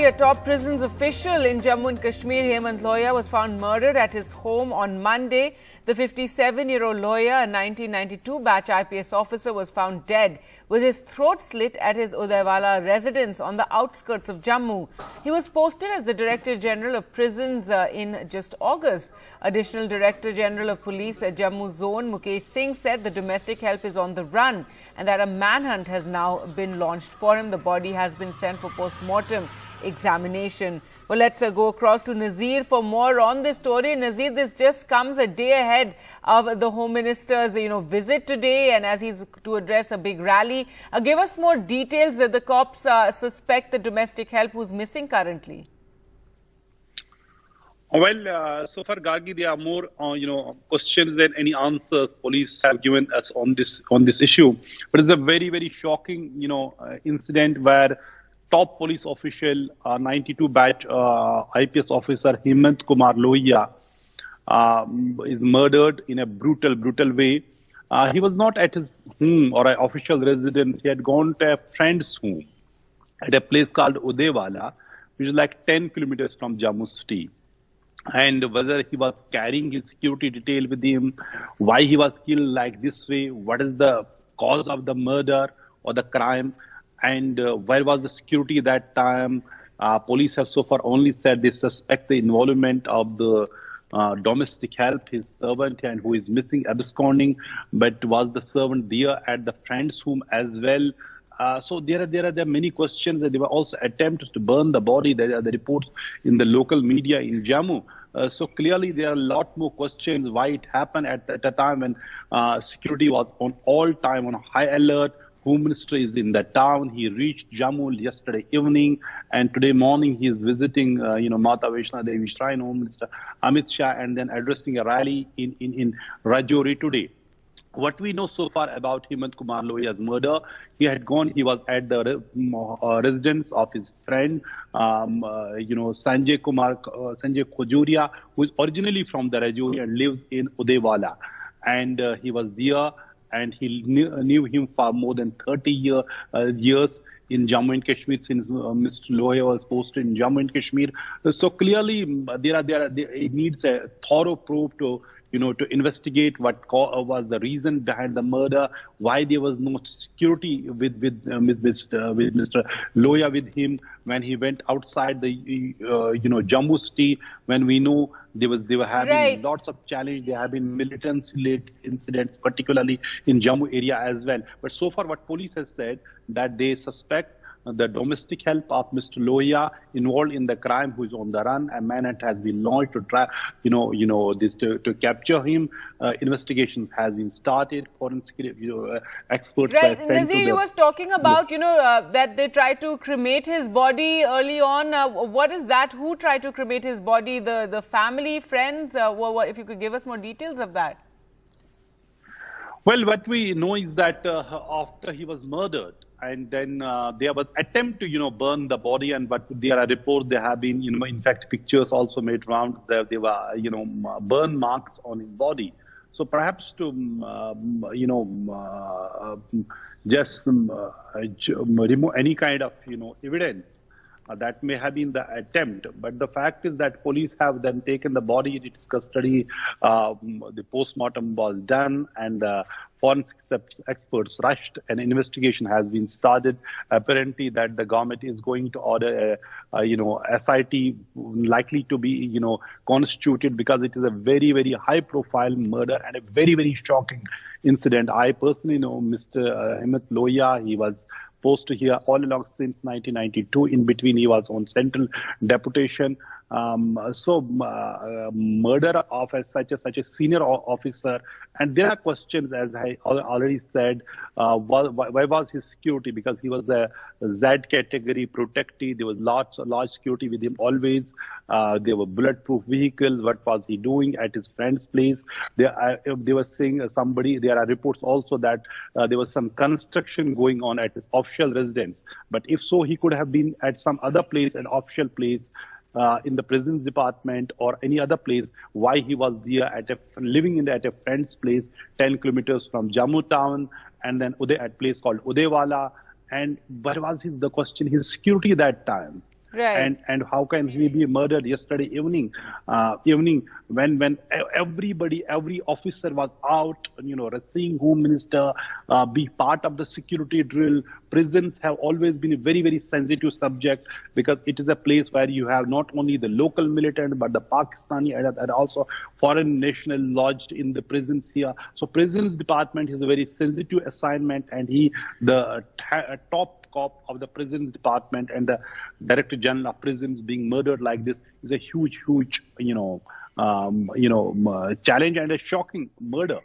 Finally, a top prisons official in Jammu and Kashmir, Hemant Lohia, was found murdered at his home on Monday. The 57-year-old Lohia, a 1992 batch IPS officer, was found dead with his throat slit at his Udaiwala residence on the outskirts of Jammu. He was posted as the Director General of Prisons in just August. Additional Director General of Police at Jammu Zone, Mukesh Singh, said the domestic help is on the run and that a manhunt has now been launched for him. The body has been sent for post-mortem examination. Well, let's go across to Nazir for more on this story. Nazir, this just comes a day ahead of the Home Minister's, visit today, and as he's to address a big rally. Give us more details that the cops suspect the domestic help who's missing currently. Well, so far, Gargi, there are more, questions than any answers police have given us on this issue. But it's a very, very shocking, incident where top police official, 92 batch IPS officer Hemant Lohia is murdered in a brutal way. He was not at his home or an official residence. He had gone to a friend's home at a place called Udaiwala, which is like 10 kilometers from Jammu city. And whether he was carrying his security detail with him, why he was killed like this way, what is the cause of the murder or the crime, and where was the security that time. Police have so far only said they suspect the involvement of the domestic help, his servant, and who is missing, absconding. But was the servant there at the friend's home as well? So there are many questions, and there were also attempts to burn the body. There are the reports in the local media in Jammu. So clearly there are a lot more questions why it happened at a time when security was on all time on high alert. Home Minister is in the town. He reached Jammu yesterday evening, and today morning he is visiting, Mata Vaishno Devi Shrine. Home Minister Amit Shah, and then addressing a rally in Rajouri today. What we know so far about Hemant Lohia's murder, he was at the residence of his friend, Sanjay Khojuria, who is originally from the Rajouri and lives in Udaiwala. And he was there, and he knew him for more than 30 years in Jammu and Kashmir, since Mr. Lohia was posted in Jammu and Kashmir. So clearly, it needs a thorough probe to investigate what was the reason behind the murder, why there was no security with Mr. Lohia with him when he went outside the Jammu city, when we know they were having lots of challenge. There have been militancy-led incidents, particularly in Jammu area as well. But so far, what police has said, that they suspect the domestic help of Mr. Lohia involved in the crime, who is on the run. A manhunt has been launched to try, to capture him. Investigations has been started. Forensic experts. Right, Nazir, you was talking about, that they tried to cremate his body early on. What is that? Who tried to cremate his body? The family, friends? If you could give us more details of that. Well, what we know is that after he was murdered, and then there was attempt to, burn the body, but there are reports there have been, in fact, pictures also made round that there were, burn marks on his body. So perhaps to, just remove any kind of, evidence. That may have been the attempt, but the fact is that police have then taken the body into its custody. The post-mortem was done, and forensic experts rushed. An investigation has been started. Apparently, that the government is going to order a SIT likely to be constituted, because it is a very, very high-profile murder and a very, very shocking incident. I personally know Mr. Hemant Lohia. He was posted here all along since 1992. In between, he was on central deputation. Murder of such a senior officer, and there are questions, as I already said, why was his security? Because he was a Z category protectee. There was large security with him always. There were bulletproof vehicles. What was he doing at his friend's place? They were saying there are reports also that there was some construction going on at his official residence. But if so, he could have been at some other place, an official place, in the prisons department or any other place. Why he was there living at a friend's place 10 kilometers from Jammu town, and then at a place called Udaiwala. And what was the question? His security that time. Right. And how can he be murdered yesterday evening when everybody, every officer was out, seeing Home Minister be part of the security drill. Prisons have always been a very, very sensitive subject because it is a place where you have not only the local militant but the Pakistani and also foreign national lodged in the prisons here. So prisons department is a very sensitive assignment, and the top cop of the prisons department and the director general of prisons being murdered like this is a huge challenge and a shocking murder.